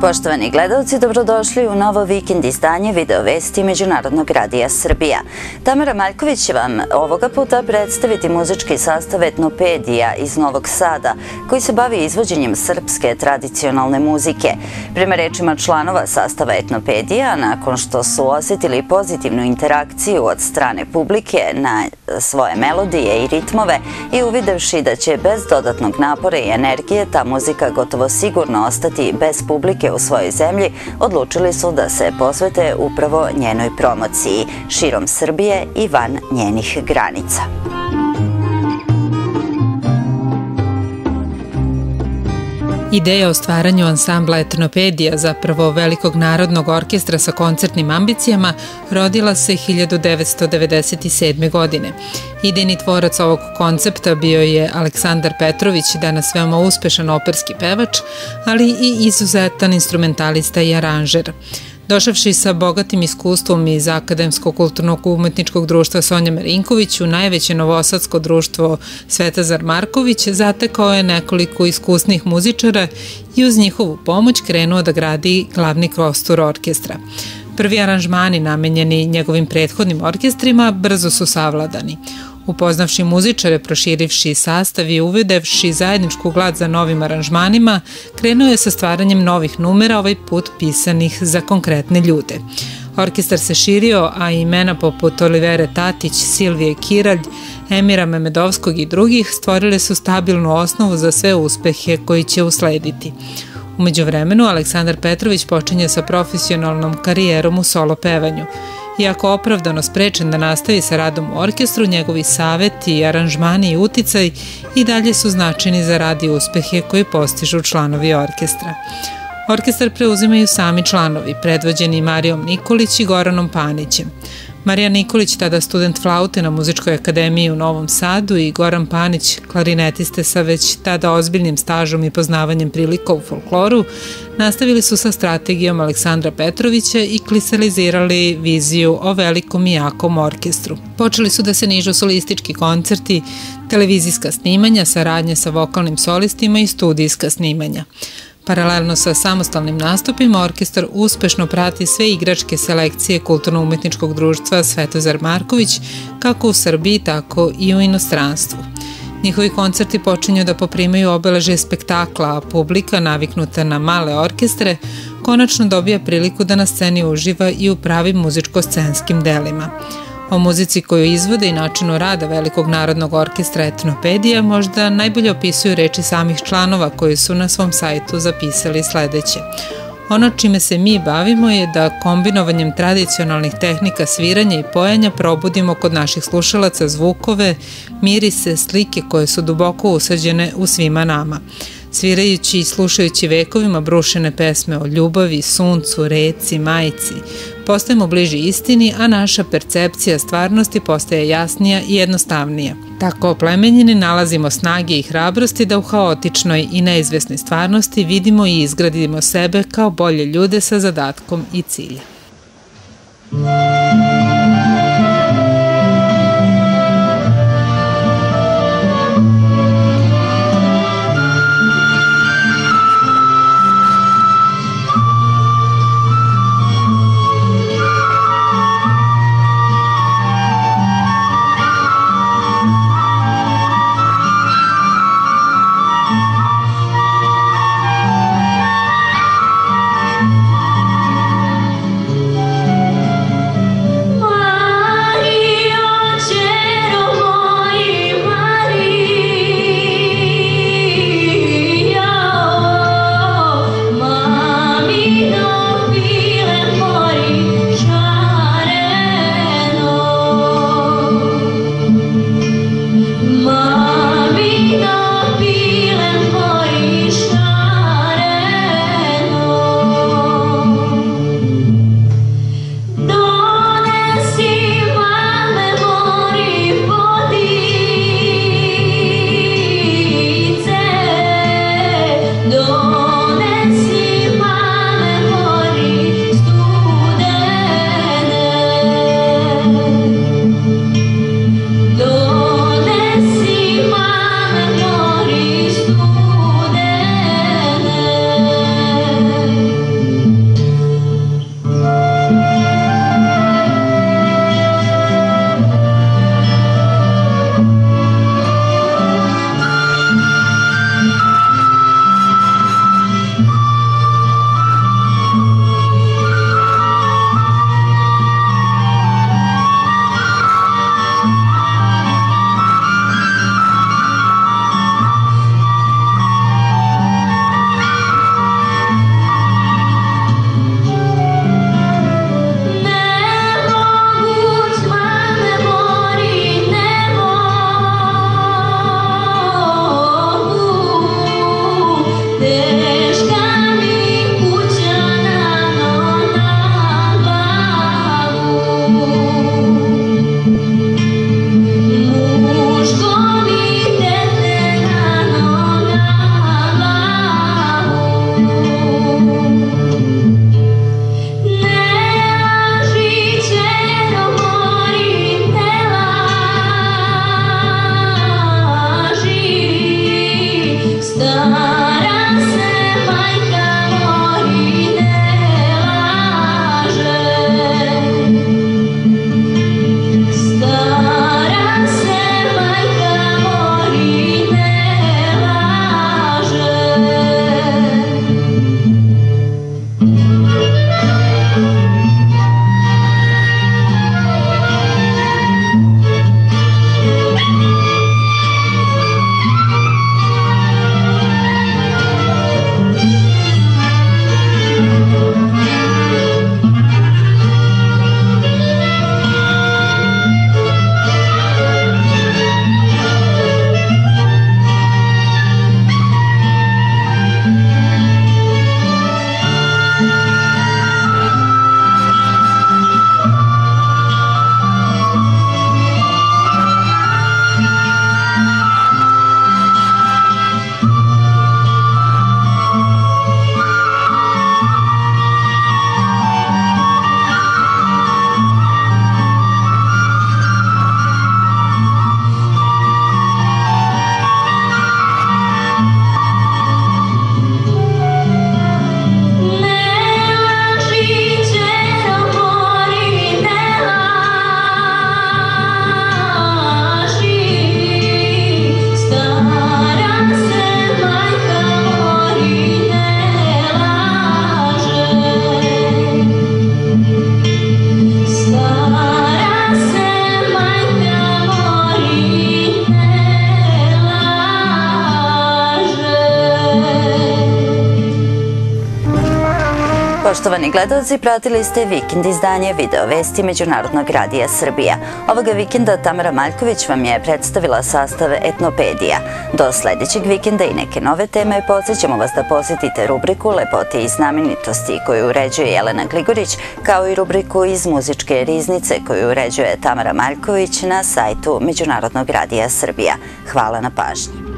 Poštovani gledalci, dobrodošli u novo vikend izdanje Video vesti Međunarodnog radija Srbija. Tamara Maljković će vam ovoga puta predstaviti muzički sastav Etnopedija iz Novog Sada, koji se bavi izvođenjem srpske tradicionalne muzike. Prema rečima članova sastava Etnopedija, nakon što su osjetili pozitivnu interakciju od strane publike na svoje melodije i ritmove i uvidevši da će bez dodatnog napora i energije ta muzika gotovo sigurno ostati bez publike u svojoj zemlji, odlučili su da se posvete upravo njenoj promociji širom Srbije i van njenih granica. Ideja o stvaranju ansambla Etnopedija, zapravo velikog narodnog orkestra sa koncertnim ambicijama, rodila se 1997. godine. Idejni tvorac ovog koncepta bio je Aleksandar Petrović, danas veoma uspešan operski pevač, ali i izuzetan instrumentalista i aranžer. Došavši sa bogatim iskustvom iz Akademskog kulturnog umetničkog društva Sonja Marinković u najveće novosadsko društvo Svetozar Marković, zatekao je nekoliko iskusnih muzičara i uz njihovu pomoć krenuo da gradi glavni kostur orkestra. Prvi aranžmani namenjeni njegovim prethodnim orkestrima brzo su savladani. Upoznavši muzičare, proširivši sastav i uvedevši zajedničku glad za novim aranžmanima, krenuo je sa stvaranjem novih numera, ovaj put pisanih za konkretne ljude. Orkestar se širio, a imena poput Olivere Tatić, Silvije Kiralj, Emira Memedovskog i drugih stvorile su stabilnu osnovu za sve uspehe koji će uslediti. U međuvremenu, Aleksandar Petrović počinje sa profesionalnom karijerom u solo pevanju. Iako opravdano sprečen da nastavi sa radom u orkestru, njegovi saveti, aranžmani i uticaj i dalje su značajni za rad i uspehe koji postižu članovi orkestra. Orkestar preuzimaju sami članovi, predvođeni Marijom Nikolić i Goranom Panićem. Marija Nikolić, tada student flaute na Muzičkoj akademiji u Novom Sadu, i Goran Panić, klarinetiste sa već tada ozbiljnim stažom i poznavanjem prilika u folkloru, nastavili su sa strategijom Aleksandra Petrovića i kristalizirali viziju o velikom i jakom orkestru. Počeli su da se nižu solistički koncerti, televizijska snimanja, saradnje sa vokalnim solistima i studijska snimanja. Paralelno sa samostalnim nastupima, orkestar uspešno prati sve igračke selekcije Kulturno-umetničkog društva Svetozar Marković, kako u Srbiji, tako i u inostranstvu. Njihovi koncerti počinju da poprimaju obeležje spektakla, a publika, naviknuta na male orkestre, konačno dobija priliku da na sceni uživa i u pravim muzičko-scenskim delima. O muzici koju izvode i načinu rada Velikog narodnog orkestra Etnopedija možda najbolje opisuju reči samih članova koji su na svom sajtu zapisali sledeće. Ono čime se mi bavimo je da kombinovanjem tradicionalnih tehnika sviranja i pojanja probudimo kod naših slušalaca zvukove, mirise, slike koje su duboko usađene u svima nama. Svirajući i slušajući vekovima brušene pesme o ljubavi, suncu, reci, majici, postajemo bliži istini, a naša percepcija stvarnosti postaje jasnija i jednostavnija. Tako oplemenjeni nalazimo snage i hrabrosti da u haotičnoj i neizvesnoj stvarnosti vidimo i izgradimo sebe kao bolje ljude sa zadatkom i ciljem. Poštovani gledalci, pratili ste Vikend izdanje video vesti Međunarodnog radija Srbija. Ovoga vikenda Tamara Maljković vam je predstavila sastav Etnopedija. Do sledećeg vikenda i neke nove teme podsjećamo vas da posjetite rubriku Lepote i znamenitosti koju uređuje Jelena Gligorić, kao i rubriku iz muzičke riznice koju uređuje Tamara Maljković na sajtu Međunarodnog radija Srbija. Hvala na pažnji.